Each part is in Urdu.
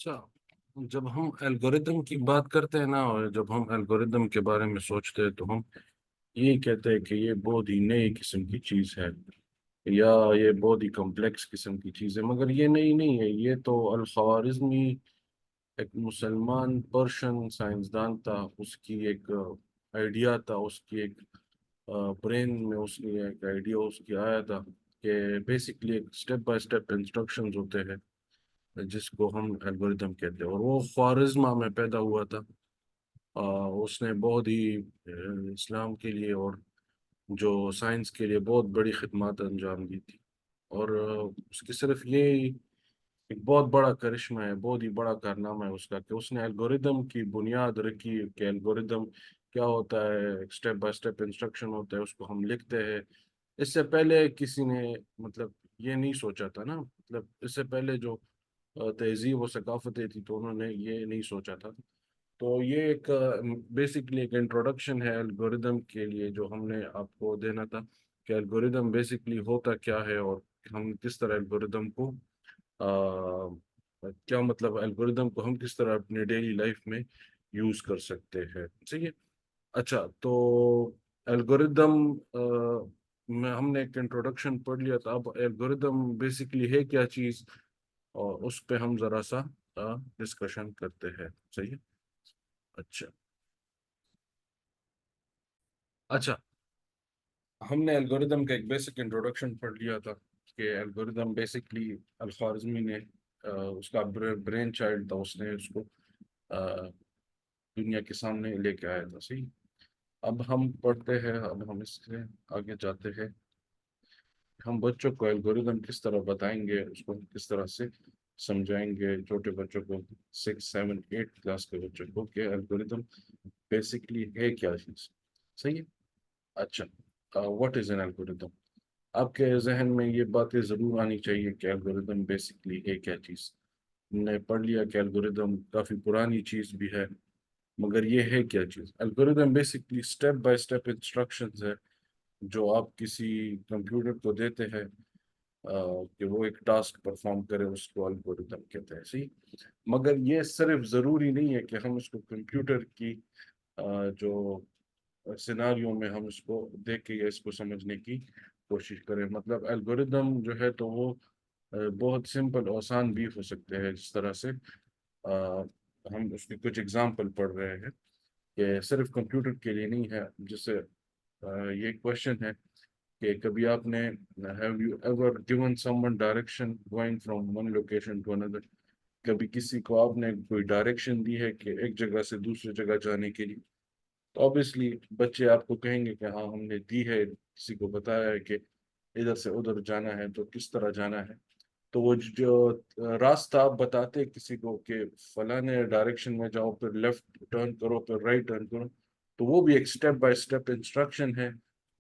اچھا، جب ہم الگوریدم کی بات کرتے ہیں نا، اور جب ہم الگوریدم کے بارے میں سوچتے ہیں تو ہم یہ کہتے ہیں کہ یہ بہت ہی نئی قسم کی چیز ہے، یا یہ بہت ہی کمپلیکس قسم کی چیز ہے، مگر یہ نئی نہیں ہے۔ یہ تو الخوارزمی ایک مسلمان پرشین سائنسدان تھا، اس کی ایک آئیڈیا تھا، اس کی ایک برین میں اس کی ایک آئیڈیا اس کی آیا تھا کہ بیسکلی ایک اسٹیپ بائی اسٹیپ انسٹرکشنز ہوتے ہیں جس کو ہم الگوریدم کہتے ہیں، اور وہ خوارزمہ میں پیدا ہوا تھا۔ اس نے بہت ہی اسلام کے لیے اور جو سائنس کے لیے بہت بڑی خدمات انجام دی تھی، اور اس کی صرف یہ ایک بہت بڑا کرشمہ ہے، بہت ہی بڑا کارنامہ ہے اس کا کہ اس نے الگوریدم کی بنیاد رکھی کہ الگوریدم کیا ہوتا ہے، اسٹیپ بائی اسٹیپ انسٹرکشن ہوتا ہے، اس کو ہم لکھتے ہیں۔ اس سے پہلے کسی نے مطلب یہ نہیں سوچا تھا نا، مطلب اس سے پہلے جو تہذیب و ثقافتیں تھی تو انہوں نے یہ نہیں سوچا تھا۔ تو یہ ایک بیسکلی ایک انٹروڈکشن ہے الگوریدم کے لیے جو ہم نے آپ کو دینا تھا، کہ الگوریدم بیسکلی ہوتا کیا ہے، اور ہم کس طرح الگوریدم کو کیا مطلب الگوریدم کو ہم کس طرح اپنے ڈیلی لائف میں یوز کر سکتے ہیں، ٹھیک ہے۔ اچھا، تو الگوریدم میں ہم نے ایک انٹروڈکشن پڑھ لیا تھا، اب الگوریدم بیسکلی ہے کیا چیز، اور اس پہ ہم ذرا سا ڈسکشن کرتے ہیں، صحیح ہے۔ اچھا اچھا، ہم نے الگوریدم کا ایک بیسک انٹروڈکشن پڑھ لیا تھا کہ الگوریدم بیسکلی الخوارزمی نے اس کا برین چائلڈ تھا، اس نے اس کو دنیا کے سامنے لے کے آیا تھا، صحیح۔ اب ہم پڑھتے ہیں، اب ہم اس سے آگے جاتے ہیں، ہم بچوں کو الگوریدم کس طرح بتائیں گے، اس کو کس طرح سے سمجھائیں گے چھوٹے بچوں کو، 6 7 8 کلاس کے بچوں کو کہ الگوریدم بیسکلی ہے کیا چیز، صحیح ہے۔ اچھا، واٹ از این الگوریدم؟ آپ کے ذہن میں یہ باتیں ضرور آنی چاہیے کہ الگوریدم بیسکلی ہے کیا چیز۔ ہم نے پڑھ لیا کہ الگوریدم کافی پرانی چیز بھی ہے، مگر یہ ہے کیا چیز؟ Algorithm basically step by step instructions ہے جو آپ کسی کمپیوٹر کو دیتے ہیں کہ وہ ایک ٹاسک پرفارم کرے، اس کو الگوریدم کہتے ہیں، صحیح۔ مگر یہ صرف ضروری نہیں ہے کہ ہم اس کو کمپیوٹر کی جو سیناریوں میں ہم اس کو دیکھ کے یا اس کو سمجھنے کی کوشش کریں، مطلب الگوریدم جو ہے تو وہ بہت سمپل آسان بھی ہو سکتے ہیں، جس طرح سے ہم اس کی کچھ اگزامپل پڑھ رہے ہیں کہ صرف کمپیوٹر کے لیے نہیں ہے۔ جسے یہ کوشچن ہے کہ کبھی آپ نے have you ever given someone direction going from one location to another؟ کبھی کسی کو آپ نے کوئی ڈائریکشن دی ہے کہ ایک جگہ سے دوسری جگہ جانے کے لیے، تو obviously بچے آپ کو کہیں گے کہ ہاں ہم نے دی ہے، کسی کو بتایا ہے کہ ادھر سے ادھر جانا ہے تو کس طرح جانا ہے۔ تو وہ جو راستہ آپ بتاتے کسی کو کہ فلاں ڈائریکشن میں جاؤ، پھر لیفٹ ٹرن کرو، پھر رائٹ ٹرن کرو، تو وہ بھی ایک اسٹیپ بائی اسٹیپ انسٹرکشن ہے،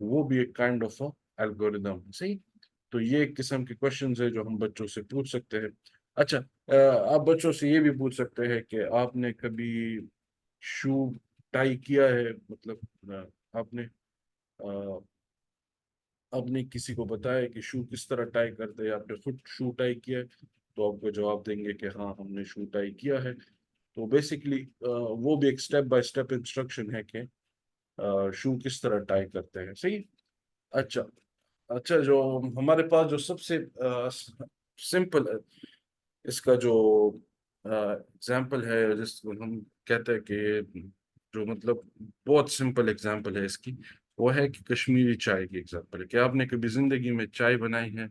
وہ بھی ایک کائنڈ آف الگوریدم ہے، صحیح۔ تو یہ ایک قسم کے کوشچنز ہے جو ہم بچوں سے پوچھ سکتے ہیں۔ اچھا، آپ بچوں سے یہ بھی پوچھ سکتے ہیں کہ آپ نے کبھی شو ٹائی کیا ہے، مطلب آپ نے آپ نے کسی کو بتایا کہ شو کس طرح ٹائی کرتے ہیں، آپ نے خود شو ٹائی کیا ہے، تو آپ کو جواب دیں گے کہ ہاں ہم نے شو ٹائی کیا ہے۔ تو بیسکلی وہ بھی ایک اسٹیپ بائی اسٹیپ انسٹرکشن ہے کہ شو کس طرح ٹائی کرتے ہیں، صحیح۔ اچھا اچھا، جو ہمارے پاس جو سب سے سمپل اس کا جو اگزامپل ہے، جس کو ہم کہتے ہیں کہ جو مطلب بہت سمپل اگزامپل ہے اس کی، وہ ہے کہ کشمیری چائے کی اگزامپل ہے کہ آپ نے کبھی زندگی میں چائے بنائی ہے،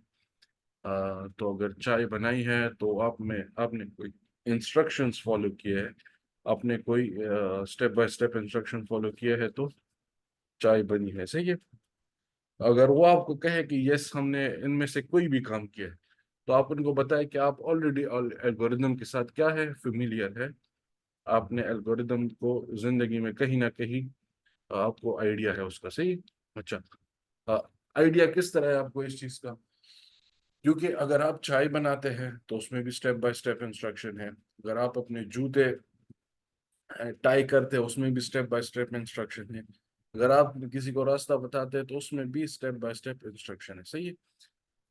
تو اگر چائے بنائی ہے تو آپ نے کوئی انسٹرکشنز فالو کیے ہیں، آپ نے کوئی step by step instruction follow کیا ہے تو چائے بنی ہے، صحیح ہے۔ اگر وہ آپ کو کہے کہ یس ہم نے ان میں سے کوئی بھی کام کیا ہے، تو آپ ان کو بتائیں کہ آپ آلریڈی الگوریدم کے ساتھ کیا ہے، فیملیئر ہے، آپ نے الگوریدم کو زندگی میں کہیں نہ کہیں آپ کو آئیڈیا ہے اس کا، صحیح۔ اچھا، آئیڈیا کس طرح ہے آپ کو اس چیز کا؟ کیونکہ اگر آپ چائے بناتے ہیں تو اس میں بھی اسٹیپ بائی اسٹیپ انسٹرکشن ہے، اگر آپ اپنے جوتے ٹائی کرتے ہیں اس میں بھی اسٹیپ بائی اسٹیپ انسٹرکشن ہے، اگر آپ کسی کو راستہ بتاتے ہیں تو اس میں بھی اسٹیپ بائی اسٹیپ انسٹرکشن ہے، صحیح ہے۔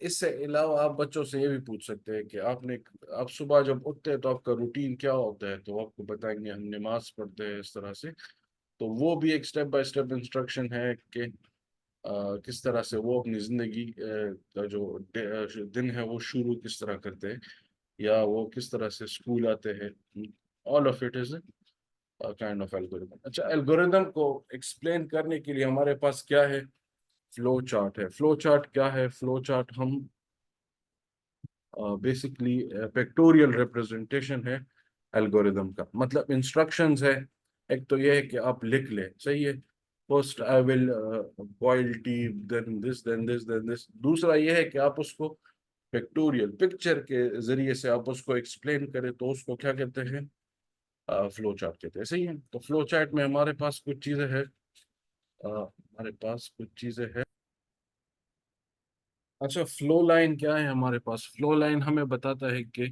اس سے علاوہ آپ بچوں سے یہ بھی پوچھ سکتے ہیں کہ آپ صبح جب اٹھتے ہیں تو آپ کا روٹین کیا ہوتا ہے، تو آپ کو بتائیں گے ہم نماز پڑھتے ہیں اس طرح سے. تو وہ بھی ایک سٹیپ بائی سٹیپ انسٹرکشن ہے کہ کس طرح سے وہ اپنی زندگی کا جو دن ہے وہ شروع کس طرح کرتے ہیں، یا وہ کس طرح سے اسکول آتے ہیں. All of it is kind of algorithm. اچھا، الگوریدم کو ایکسپلین کرنے کے لیے ہمارے پاس کیا ہے؟ فلو چارٹ ہے. فلو چارٹ کیا ہے؟ فلو چارٹ ہم بیسکلی پیکٹوریل ریپرزنٹیشن ہے الگوریدم کا. مطلب انسٹرکشنز ہے. ایک تو یہ ہے کہ آپ لکھ لیں، صحیح ہے. First I will boil tea, then this, then this, then this. دوسرا یہ ہے کہ آپ اس کو پیکٹوریل پکچر کے ذریعے سے آپ اس کو ایکسپلین کریں، تو اس کو کیا کہتے ہیں؟ فلو چارٹ کہتے ہیں. صحیح ہے. تو فلو چارٹ میں ہمارے پاس کچھ چیزیں ہیں. اچھا، فلو لائن کیا ہے ہمارے پاس؟ فلو لائن ہمیں بتاتا ہے کہ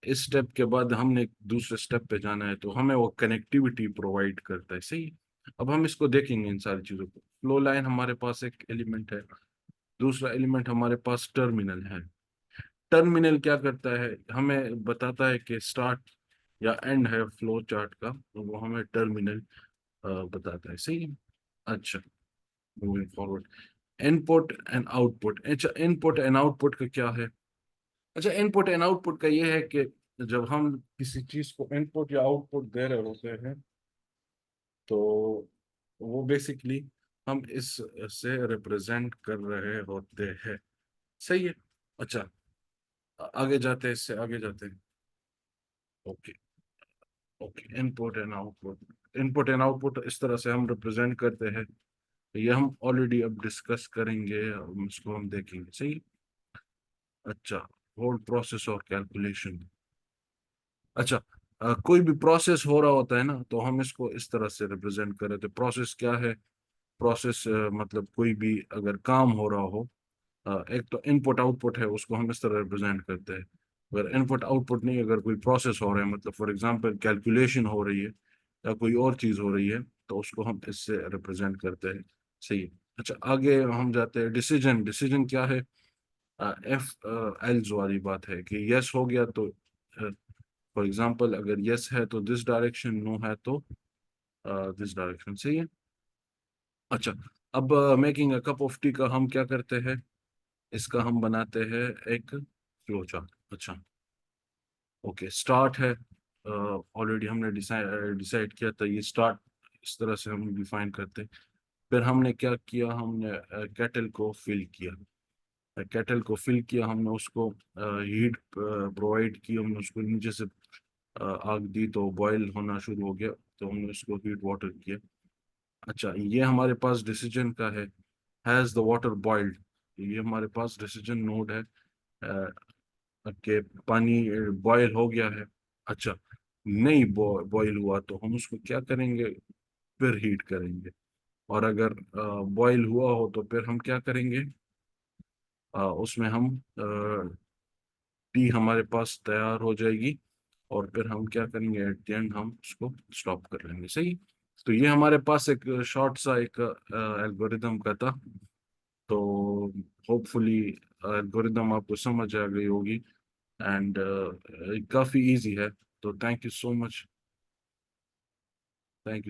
اس سٹیپ کے بعد ہم نے دوسرے سٹیپ پہ جانا ہے، تو ہمیں وہ کنیکٹیوٹی پرووائڈ کرتا ہے. صحیح. اب ہم اس کو دیکھیں گے ان ساری چیزوں کو. فلو لائن ہمارے پاس ایک ایلیمنٹ ہے. دوسرا ایلیمنٹ ہمارے پاس ٹرمینل ہے. ٹرمینل کیا کرتا ہے؟ ہمیں بتاتا ہے کہ سٹارٹ یا اینڈ ہے فلو چارٹ کا، تو وہ ہمیں ٹرمینل بتاتا ہے. صحیح. اچھا، moving forward. In put and out put. اچھا، ان پٹ اینڈ آؤٹ پٹ کا کیا ہے؟ اچھا، ان پٹ اینڈ آؤٹ پٹ کا یہ ہے کہ جب ہم کسی چیز کو ان پٹ یا آؤٹ پٹ دے رہے ہوتے ہیں، تو وہ بیسکلی ہم اس سے ریپرزینٹ کر رہے ہوتے ہیں. صحیح ہے. اچھا، آگے جاتے ہیں، اس سے آگے جاتے ہیں. Okay. Okay, input and output. Input and output اس طرح سے ہم ریپرزینٹ کرتے ہیں. یہ ہم آلریڈی اب ڈسکس کریں گے، اس کو ہم دیکھیں گے. صحیح. اچھا، ہول پروسیس اور کیلکولیشن. اچھا، کوئی بھی پروسیس ہو رہا ہوتا ہے نا، تو ہم اس کو اس طرح سے ریپرزینٹ کر رہے تھے. پروسیس کیا ہے؟ پروسیس مطلب کوئی بھی اگر کام ہو رہا ہو، ایک تو ان پٹ آؤٹ پٹ ہے، اس کو ہم اس طرح ریپرزینٹ کرتے ہیں. اگر ان پٹ آؤٹ پٹ نہیں، اگر کوئی پروسیس ہو رہا ہے، مطلب فار ایگزامپل کیلکولیشن ہو رہی ہے یا کوئی اور چیز ہو رہی ہے، تو اس کو ہم اس سے ریپرزینٹ کرتے ہیں. صحیح. اچھا، آگے ہم جاتے ہیں. ڈیسیجن. ڈیسیجن کیا ہے؟ ایف ایلز والی بات ہے کہ یس ہو گیا تو فار ایگزامپل اگر یس ہے تو دس ڈائریکشن، نو ہے تو دس ڈائریکشن. صحیح ہے. اچھا، اب making a cup of T کا ہم کیا کرتے ہیں؟ اس کا ہم بناتے ہیں ایک فلو چارٹ. اچھا. اوکے، اسٹارٹ ہے. آلریڈی ہم نے ڈیسائیڈ کیا تھا یہ اسٹارٹ اس طرح سے ہم ڈیفائن کرتے. پھر ہم نے کیا کیا؟ ہم نے کیٹل کو فل کیا. کیٹل کو فل کیا، ہم نے اس کو ہیٹ پرووائڈ کی. ہم نے اس کو نیچے سے آگ دی تو بوائل ہونا شروع ہو گیا، تو ہم نے اس کو ہیٹ واٹر کیا. اچھا، یہ ہمارے پاس ڈیسیجن کا ہے. Has the water boiled. یہ ہمارے پاس ڈیسیجن نوڈ ہے کہ پانی بوائل ہو گیا ہے. اچھا، نہیں بوائل ہوا تو ہم اس کو کیا کریں گے؟ پھر ہیٹ کریں گے. اور اگر بوائل ہوا ہو تو پھر ہم کیا کریں گے؟ اس میں ہم ٹی ہمارے پاس تیار ہو جائے گی، اور پھر ہم کیا کریں گے؟ ایٹ دی اینڈ ہم اس کو اسٹاپ کر لیں گے. صحیح. تو یہ ہمارے پاس ایک شارٹ سا ایک الگوریدم کا تھا. تو ہوپ فلی الگوریدم آپ کو سمجھ آ گئی ہوگی، اینڈ کافی ایزی ہے. تو thank you so much. Thank you.